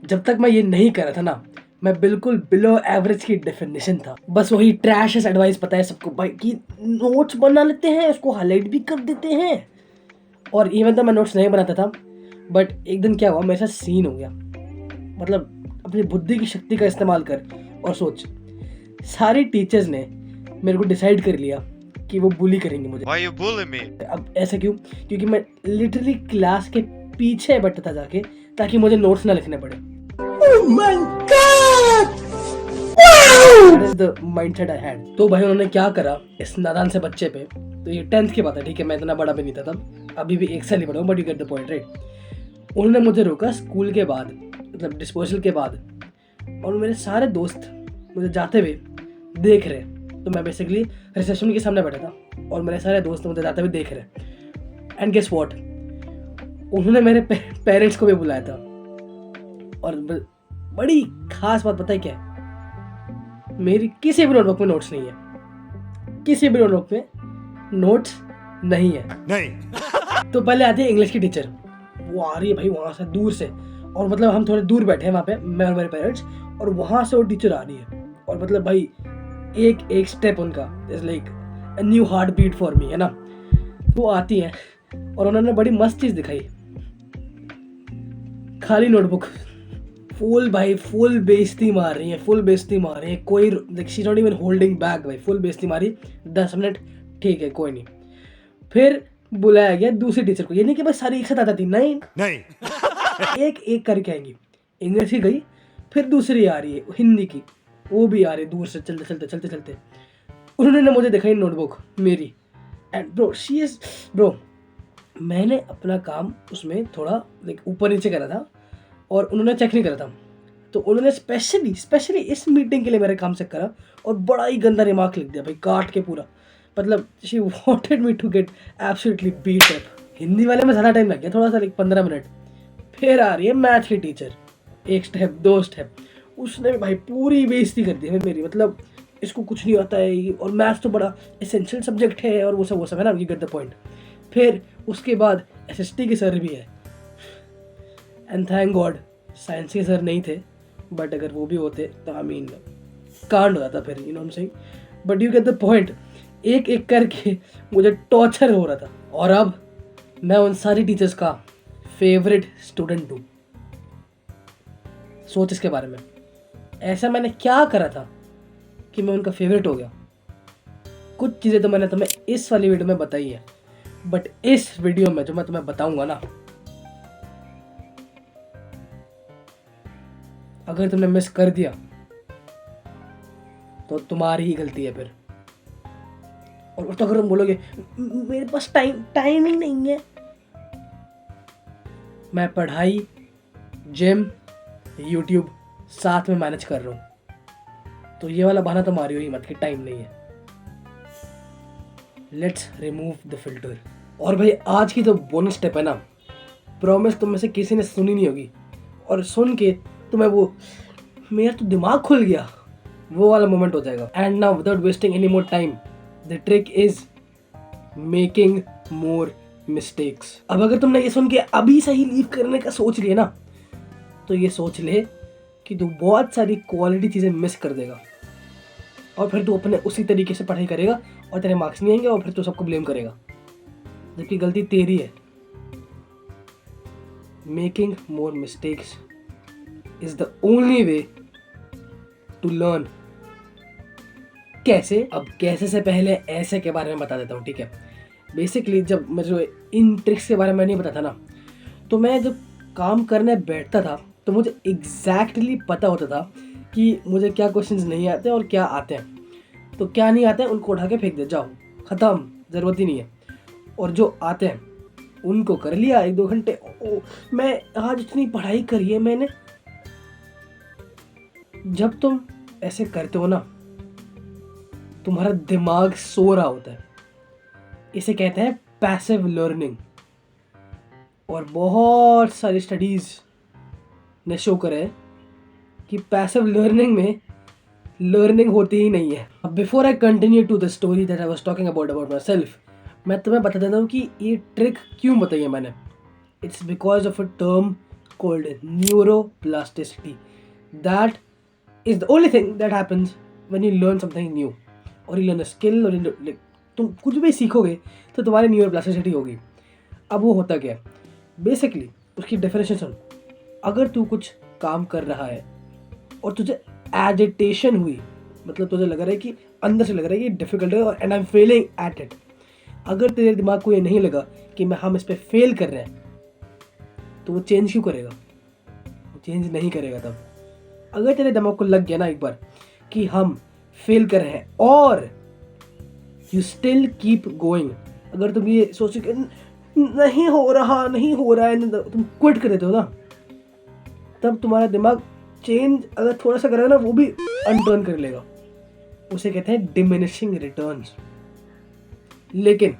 जब तक मैं ये नहीं कर रहा था ना, मैं बिल्कुल बिलो एवरेज की डेफिनेशन था। बस वही ट्रैश एडवाइस पता है सबको भाई कि नोट्स बना लेते हैं, उसको हाईलाइट भी कर देते हैं। और इवन तो मैं नोट्स नहीं बनाता था, बट एक दिन क्या हुआ, मेरे साथ सीन हो गया। मतलब अपनी बुद्धि की शक्ति का इस्तेमाल कर और सोच, सारी टीचर्स ने मेरे को डिसाइड कर लिया कि वो बुली करेंगे मुझे। Why you bully me? अब ऐसा क्यों? क्योंकि मैं लिटरली क्लास के पीछे बैठा था जाके, ताकि मुझे नोट्स ना लिखने पड़े। Oh my God! That is the mindset I had. तो भाई उन्होंने क्या करा इस नादान से बच्चे पे, तो ये 10th की बात है, ठीक है, मैं इतना बड़ा भी नहीं था तब, अभी भी 1 साल ही बड़ा हूँ, but you get the point right. उन्होंने मुझे रोका स्कूल के बाद, मतलब डिस्पोजल के बाद, और मेरे सारे दोस्त मुझे जाते हुए देख रहे। तो मैं बेसिकली रिसेप्शन के सामने बैठा था और मेरे सारे दोस्त मुझे जाते हुए देख रहे। एंड गेस व्हाट, उन्होंने मेरे पेरेंट्स को भी बुलाया था। और बड़ी खास बात पता है क्या है, मेरी किसी भी नोटबुक में नोट्स नहीं है, किसी भी नोटबुक में नोट्स नहीं है। नहीं। तो पहले आती है इंग्लिश की टीचर, वो आ रही है भाई वहां से दूर से, और मतलब हम थोड़े दूर बैठे हैं वहाँ पे, मैं और मेरे पेरेंट्स, और वहां से वो टीचर आ रही है। और मतलब भाई एक एक स्टेप उनका is like a new heartbeat for me, है ना। वो आती है और उन्होंने बड़ी मस्त चीज दिखाई, खाली नोटबुक। फुल भाई फुल बेइज्जती मार रही है, फुल बेइज्जती मार रही है, कोई like she not even holding back भाई, फुल बेइज्जती मारी। 10 मिनट ठीक है कोई नहीं। फिर बुलाया गया दूसरी टीचर को, ये नहीं कि बस सारी एक साथ आती थी, नहीं नहीं। एक एक करके आएंगी। इंग्लिश की गई, फिर दूसरी आ रही है हिंदी की, वो भी आ रही है दूर से, चलते चलते चलते चलते। उन्होंने मुझे दिखाई नोटबुक मेरी, and bro she is bro, मैंने अपना काम उसमें थोड़ा लाइक ऊपर नीचे करा था और उन्होंने चेक नहीं करा था। तो उन्होंने स्पेशली इस मीटिंग के लिए मेरे काम चेक करा और बड़ा ही गंदा रिमार्क लिख दिया भाई, काट के पूरा। मतलब she wanted me to get absolutely beat up. Hindi वाले में ज़्यादा टाइम लग गया, थोड़ा सा लाइक 15 मिनट। फिर आ रही है मैथ की टीचर, एक स्टेप दो स्टेप, उसने भी भाई पूरी बेइज्जती कर दी है मेरी। मतलब इसको कुछ नहीं आता है, और मैथ्स तो बड़ा एसेंशियल सब्जेक्ट है, और वो सब है ना, यू गेट द पॉइंट। फिर उसके बाद एसएसटी के सर भी है, एंड थैंक गॉड साइंस के सर नहीं थे, बट अगर वो भी होते तो आई मीन कांड हो जाता फिर, you know I am saying. But you get the point, एक एक करके मुझे टॉर्चर हो रहा था। और अब मैं उन सारी टीचर्स का फेवरेट स्टूडेंट हूँ। सोच इसके बारे में, ऐसा मैंने क्या करा था कि मैं उनका फेवरेट हो गया। कुछ चीज़ें तो मैंने तुम्हें इस वाली वीडियो में बताई है, बट इस वीडियो में जो मैं तुम्हें बताऊंगा ना, अगर तुमने मिस कर दिया तो तुम्हारी ही गलती है फिर। और तो अगर तुम बोलोगे मेरे पास टाइम ही नहीं है, मैं पढ़ाई, जिम, यूट्यूब साथ में मैनेज कर रहा हूँ, तो ये वाला बहाना तो मारियो ही मत कि टाइम नहीं है। Let's remove the filter. और भाई आज की तो बोनस स्टेप है ना, प्रॉमिस तुम में से किसी ने सुनी नहीं होगी, और सुन के तुम्हें वो मेरा तो दिमाग खुल गया वो वाला मोमेंट हो जाएगा। And now without wasting any more time, the trick is making more mistakes. अब अगर तुमने ये सुन के अभी से ही लीव करने का सोच लिया ना, तो ये सोच ले कि तू बहुत सारी क्वालिटी चीज़ें मिस कर देगा, और फिर तू अपने उसी तरीके से पढ़ाई करेगा और तेरे मार्क्स नहीं आएंगे, और फिर तू सबको ब्लेम करेगा, जबकि गलती तेरी है। Making more mistakes is the only way to learn. कैसे? अब कैसे से पहले ऐसे के बारे में बता देता हूँ, ठीक है। बेसिकली जब मुझे इन ट्रिक्स के बारे में नहीं पता था ना, तो मैं जब काम करने बैठता था तो मुझे एग्जैक्टली पता होता था कि मुझे क्या क्वेश्चंस नहीं आते और क्या आते हैं। तो क्या नहीं आते हैं उनको उठा के फेंक दे, जाओ ख़त्म, ज़रूरत ही नहीं है। और जो आते हैं उनको कर लिया 1-2 घंटे। मैं आज इतनी पढ़ाई करी है मैंने। जब तुम ऐसे करते हो ना, तुम्हारा दिमाग सो रहा होता है, इसे कहते हैं पैसिव लर्निंग। और बहुत सारी स्टडीज़ ने शो करा है कि पैसिव लर्निंग में लर्निंग होती ही नहीं है। Before I continue to the story that I was talking about myself, मैं तुम्हें बता देता हूँ कि ये ट्रिक क्यों बताई है मैंने। It's because of a term called neuroplasticity. That is the only thing that happens when you learn something new or you learn a skill or like तुम कुछ भी सीखोगे तो तुम्हारी न्यूरोप्लास्टिसिटी होगी. अब वो होता क्या है बेसिकली, उसकी डेफिनेशन सुन. अगर तू कुछ काम कर रहा है और तुझे एजिटेशन हुई, मतलब तुझे लग रहा है कि अंदर से लग रहा है कि डिफिकल्ट है और and I am Fehling at it. अगर तेरे दिमाग को ये नहीं लगा कि हम इस पे फेल कर रहे हैं तो वो चेंज क्यों करेगा? वो चेंज नहीं करेगा. तब अगर तेरे दिमाग को लग गया ना एक बार कि हम फेल कर रहे हैं और यू स्टिल कीप गोइंग, अगर तुम ये सोचो कि नहीं हो रहा है, तुम क्विट कर देते हो ना, तब तुम्हारा दिमाग चेंज अगर थोड़ा सा करेगा ना वो भी अनटर्न कर लेगा. उसे कहते हैं डिमिनिशिंग रिटर्न्स. लेकिन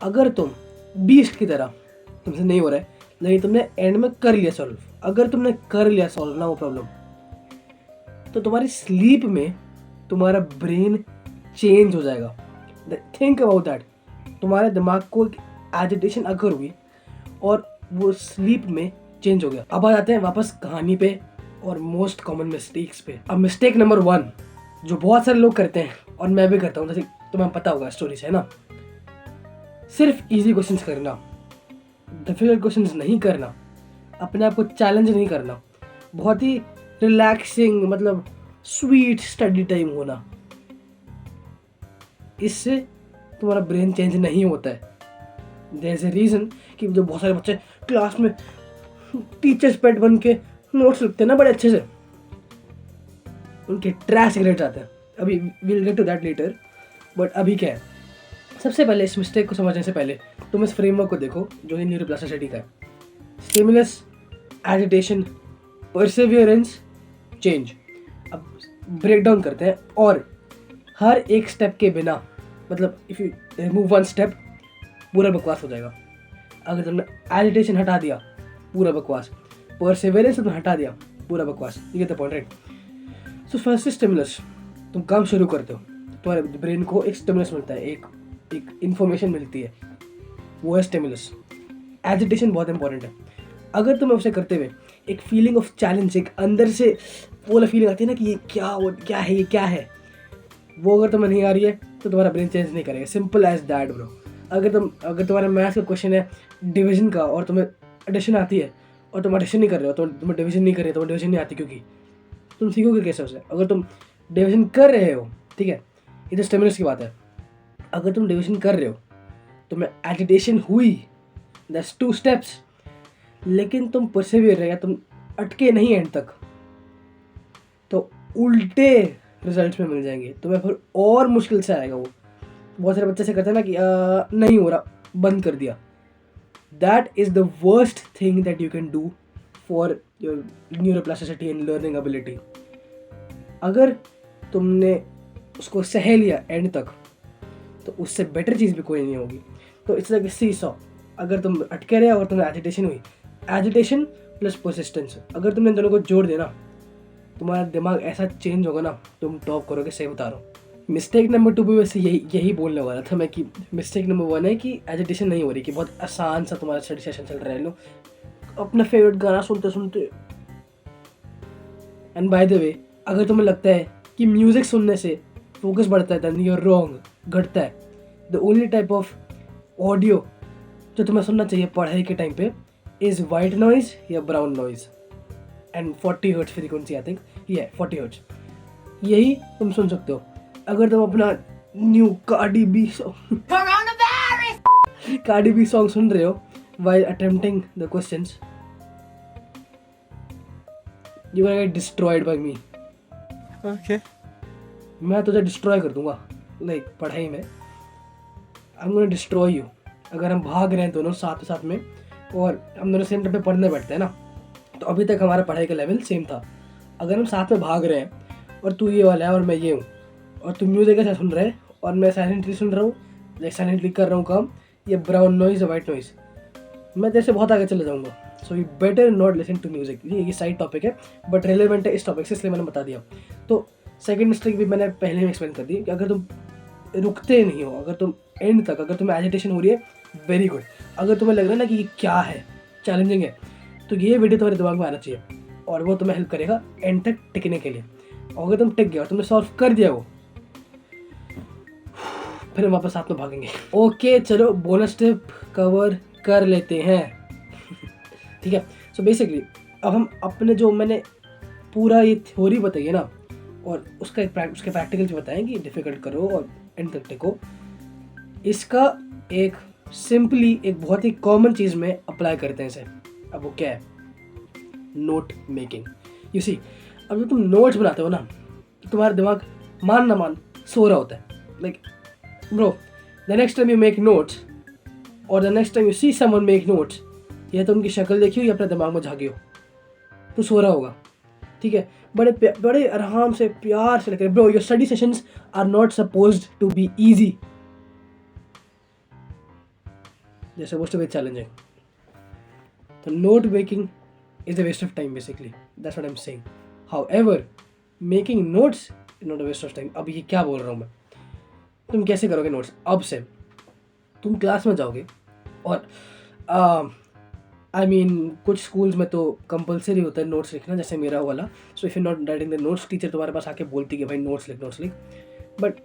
अगर तुम बीस्ट की तरह तुमसे नहीं हो रहा है लेकिन तुमने एंड में कर लिया सॉल्व, अगर तुमने कर लिया सॉल्व ना वो प्रॉब्लम, तो तुम्हारी स्लीप में तुम्हारा ब्रेन चेंज हो जाएगा. Think about that. तुम्हारे दिमाग को एजिटेशन अगर हुई और वो स्लीप में चेंज हो गया. अब आ जाते हैं वापस कहानी पे और मोस्ट कॉमन मिस्टेक्स पे. अब मिस्टेक नंबर 1 जो बहुत सारे लोग करते हैं और मैं भी करता हूँ, जैसे तुम्हें पता होगा स्टोरी से, है ना, सिर्फ इजी क्वेश्चंस करना, डिफिकल्ट क्वेश्चंस नहीं करना, अपने आप को चैलेंज नहीं करना, बहुत ही रिलैक्सिंग मतलब स्वीट स्टडी टाइम होना. इससे तुम्हारा ब्रेन चेंज नहीं होता है. देयर इज अ रीज़न कि जो बहुत सारे बच्चे क्लास में टीचर्स पेट बन के नोट्स लिखते हैं ना बड़े अच्छे से, उनके ट्रैश ग्रेड्स आते हैं. अभी will get to that later. But अभी क्या है, सबसे पहले इस मिस्टेक को समझने से पहले तुम इस फ्रेमवर्क को देखो जो है न्यूरोप्लास्टिसिटी का है. Stimulus, agitation, perseverance, change. अब ब्रेक डाउन करते हैं और हर एक स्टेप के बिना, मतलब if you remove one step पूरा बकवास हो जाएगा. अगर तुमने एजिटेशन हटा दिया पूरा बकवास, परसेवेरेंस तुमने हटा दिया पूरा बकवास. You get the point right. So first stimulus, तुम काम शुरू करते हो, तुम्हारे ब्रेन को एक स्टिमुलस मिलता है, एक इन्फॉर्मेशन मिलती है, वो है स्टिमुलस. एजिटेशन बहुत इंपॉर्टेंट है. अगर तुम्हें उसे करते हुए एक फीलिंग ऑफ चैलेंज, एक अंदर से वो वाला फीलिंग आती है ना कि ये क्या है, वो अगर तुम्हें नहीं आ रही है तो तुम्हारा ब्रेन चेंज नहीं करेगा. Simple as that bro. अगर तुम्हारा मैथ्स का क्वेश्चन है डिवीजन का और तुम्हें एडिशन आती है और तुम एडिशन नहीं कर रहे हो, तो तुम्हें डिवीजन नहीं कर रहे, तुम्हें डिवीजन नहीं आती, क्योंकि तुम सीखोगे कैसे उसे? अगर तुम डिवीजन कर रहे हो, ठीक है, ये तो स्टिमुलस की बात है. अगर तुम डिवीजन कर रहे हो, तुम्हें एजिटेशन हुई, दैट्स 2 स्टेप्स, लेकिन तुम परसेवियर रहे, तुम अटके नहीं एंड तक, तो उल्टे रिजल्ट्स में मिल जाएंगे तुम्हें, फिर और मुश्किल से आएगा वो. बहुत सारे बच्चे से कहते हैं ना कि नहीं हो रहा, बंद कर दिया. That is the worst thing that you can do for your neuroplasticity and learning ability. अगर तुमने उसको सह लिया एंड तक तो उससे बेटर चीज़ भी कोई नहीं होगी. तो इट्स लाइक सी सॉ. अगर तुम अटके रहे और तुम्हें एजिटेशन हुई, एजिटेशन प्लस परसिस्टेंस, अगर तुमने इन दोनों को जोड़ देना, तुम्हारा दिमाग ऐसा चेंज होगा ना, तुम टॉप करोगे. सही बता रहा हूँ. मिस्टेक नंबर 2 भी वैसे यही बोलने वाला था मैं कि मिस्टेक नंबर 1 है कि एजिटेशन नहीं हो रही, कि बहुत आसान सा तुम्हारा स्टडी सेशन चल रहा है, लो अपना फेवरेट गाना सुनते सुनते. एंड बाय द वे, अगर तुम्हें लगता है कि म्यूज़िक सुनने से फोकस बढ़ता है, देन यू आर रॉन्ग, घटता है. The only type of audio जो तुम्हें सुनना चाहिए पढ़ाई के टाइम पे इज़ वाइट नॉइज़ या brown noise and 40 hertz frequency. I think ये 40 हर्ट्ज, यही तुम सुन सकते हो. अगर तुम अपना न्यू कार्डी बी सॉन्ग सुन रहे हो while attempting the questions, you're gonna get destroyed by me. Okay. मैं तुझे डिस्ट्रॉय कर दूंगा लाइक पढ़ाई में. I'm gonna destroy you. अगर हम भाग रहे हैं दोनों साथ में और हम दोनों सेम टाइम पे पढ़ने बैठते हैं ना, तो अभी तक हमारा पढ़ाई का लेवल सेम था. अगर हम साथ में भाग रहे हैं और तू ये वाला है और मैं ये हूँ, और तू म्यूज़िक ऐसा सुन रहा है और मैं साइलेंटली सुन रहा हूँ, लाइक साइलेंटली कर रहा हूँ काम, ये ब्राउन नॉइज़ या वाइट नॉइज़, मैं तेरे से बहुत आगे चले जाऊँगा. So you better not listen to music. ये साइड टॉपिक है बट रिलेवेंट है इस टॉपिक से, इसलिए मैंने बता दिया. तो सेकंड मिस्टेक भी मैंने पहले में एक्सप्लेन कर दी कि अगर तुम रुकते नहीं हो, अगर तुम एंड तक, अगर तुम्हें एजिटेशन हो रही है, वेरी गुड. अगर तुम्हें लग रहा है ना कि ये क्या है, चैलेंजिंग है, तो ये वीडियो तुम्हारे दिमाग में आना चाहिए और वो तुम्हें हेल्प करेगा एंड तक टिकने के लिए। और अगर तुम टिक गए और तुमने सॉल्व कर दिया वो, फिर हम वापस साथ में भागेंगे। ओके चलो बोनस टिप कवर कर लेते हैं। ठीक है, सो बेसिकली अब हम अपने जो मैंने पूरा ये थ्योरी बताई है ना, और उसके प्रैक्टिकल जो बताएं कि डिफिकल्ट करो और एंड तक टिको, इसका एक सिंपली एक बहुत ही कॉमन चीज़ में अप्लाई करते हैं इसे। अब वो क्या है? Note making. यू सी, अब जब तुम नोट्स बनाते हो ना, तो तुम्हारा दिमाग मान ना मान सो रहा होता है। Like bro, the next time you make notes और the next time you see someone make notes, या तो उनकी शक्ल देखी हो या अपने दिमाग में झाँकी हो, तो सो रहा होगा। ठीक है, बड़े आराम से प्यार से लेकर, bro your study sessions are not supposed to be easy, they're supposed to be challenging. So note making is a waste of time basically. That's what I'm saying. However, making notes is not a waste of time. अब ये क्या बोल रहा हूँ मैं? तुम कैसे करोगे नोट्स? अब से तुम क्लास में जाओगे और कुछ स्कूल्स में तो कंपलसरी होता है नोट्स लिखना, जैसे मेरा वाला। So if you not writing the notes, teacher तुम्हारे पास आके बोलती है भाई नोट्स लिख। But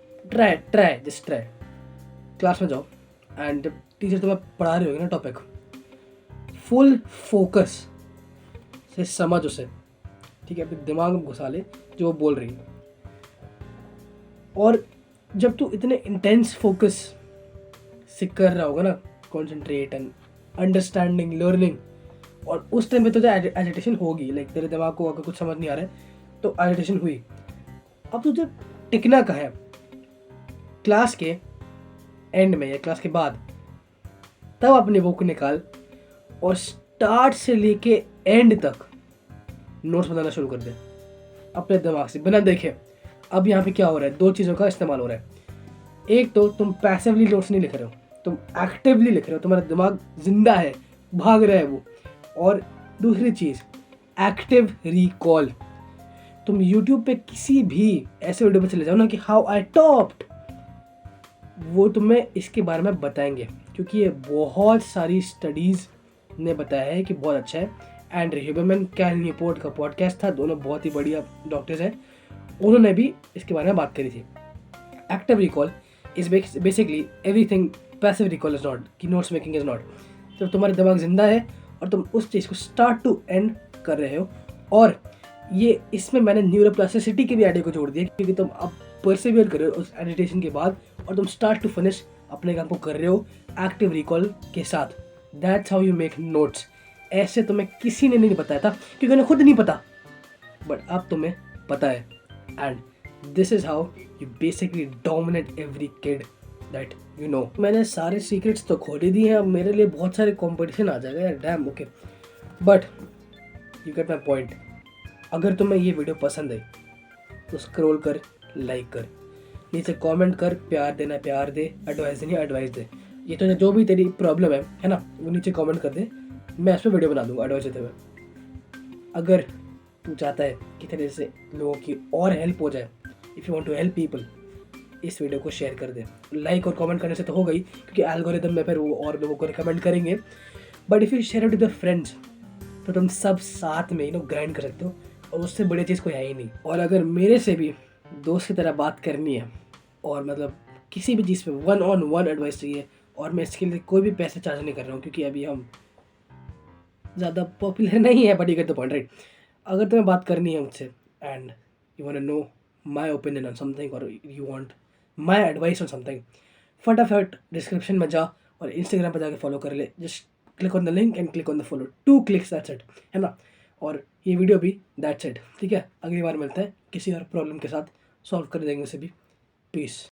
just try. क्लास में जाओ एंड जब टीचर तुम्हें पढ़ा रही होगी ना टॉपिक, फुल फोकस से समझ उसे। ठीक है, अपने दिमाग में घुसा ले जो वो बोल रही है। और जब तू इतने इंटेंस फोकस से कर रहा होगा ना, कॉन्सेंट्रेट एंड अंडरस्टैंडिंग लर्निंग, और उस टाइम पे तुझे एजिटेशन होगी। लाइक तेरे दिमाग को अगर कुछ समझ नहीं आ रहा है तो एजिटेशन हुई। अब तुझे टिकना कहाँ है? क्लास के एंड में या क्लास के बाद तब अपनी बुक निकाल और स्टार्ट से लेके एंड तक नोट्स बनाना शुरू कर दे अपने दिमाग से, बिना देखे। अब यहाँ पे क्या हो रहा है? दो चीज़ों का इस्तेमाल हो रहा है। एक तो तुम पैसिवली नोट्स नहीं लिख रहे हो, तुम एक्टिवली लिख रहे हो, तुम्हारा दिमाग जिंदा है, भाग रहा है वो। और दूसरी चीज़, एक्टिव रिकॉल। तुम यूट्यूब पे किसी भी ऐसे वीडियो पे चले जाओ ना कि हाउ आई टॉप्ड, वो तुम्हें इसके बारे में बताएंगे, क्योंकि ये बहुत सारी स्टडीज़ ने बताया है कि बहुत अच्छा है। एंड्रू ह्यूबरमैन, कैल न्यूपोर्ट का पॉडकास्ट था, दोनों बहुत ही बढ़िया डॉक्टर्स हैं, उन्होंने भी इसके बारे में बात करी थी। Active recall is basically everything passive recall is not, कि नोट्स मेकिंग इज नॉट। तो तुम्हारा दिमाग जिंदा है और तुम उस चीज़ को स्टार्ट टू एंड कर रहे हो। और ये इसमें मैंने न्यूरोप्लास्टिसिटी की भी आइडिया को जोड़ दिया, क्योंकि तुम अब परसिवियर कर रहे हो उस एडिटेशन के बाद और तुम स्टार्ट टू फिनिश अपने काम को कर रहे हो एक्टिव रिकॉल के साथ। That's how you make notes. ऐसे तुम्हें किसी ने नहीं बताया था, क्योंकि उन्हें खुद नहीं पता, बट अब तुम्हें पता है। And this is how you basically dominate every kid that you know. मैंने सारे सीक्रेट्स तो खोल ही दिए हैं, अब मेरे लिए बहुत सारे कॉम्पिटिशन आ जाएगा यार, dam. Okay, but you get my point. अगर तुम्हें ये वीडियो पसंद आई तो स्क्रॉल कर, लाइक कर, नीचे कमेंट कर, प्यार देना प्यार दे, एडवाइस देनी एडवाइस दे। ये तो जो भी तेरी प्रॉब्लम है ना, वो नीचे कमेंट कर दे, मैं इस पर वीडियो बना दूंगा एडवाइस देते हुए। अगर तू चाहता है कि तेरे से लोगों की और हेल्प हो जाए, if you want to help people, इस वीडियो को शेयर कर दे। लाइक और कमेंट करने से तो हो गई, क्योंकि एल्गोरिदम में फिर वो और लोगों को रिकमेंड करेंगे। But if you share it with friends, तो तुम सब साथ में ग्राइंड कर सकते हो, और उससे बड़ी चीज़ कोई है ही नहीं। और अगर मेरे से भी दोस्त की तरह बात करनी है और मतलब किसी भी चीज़ पे 1-on-1 एडवाइस चाहिए, और मैं इसके लिए कोई भी पैसे चार्ज नहीं कर रहा हूँ, क्योंकि अभी हम ज़्यादा पॉपुलर नहीं है, but you get the point, right? अगर तुम्हें बात करनी है मुझसे and you want to know my opinion on something, और you want my advice on something, फटाफट डिस्क्रिप्शन में जा और इंस्टाग्राम पर जाके फॉलो कर ले। Just click on the link and click on the follow, 2 clicks, that's it, है ना? और ये वीडियो भी दैट्स इट, ठीक है? अगली बार मिलते हैं किसी और प्रॉब्लम के साथ, सॉल्व कर देंगे उसे भी। पीस।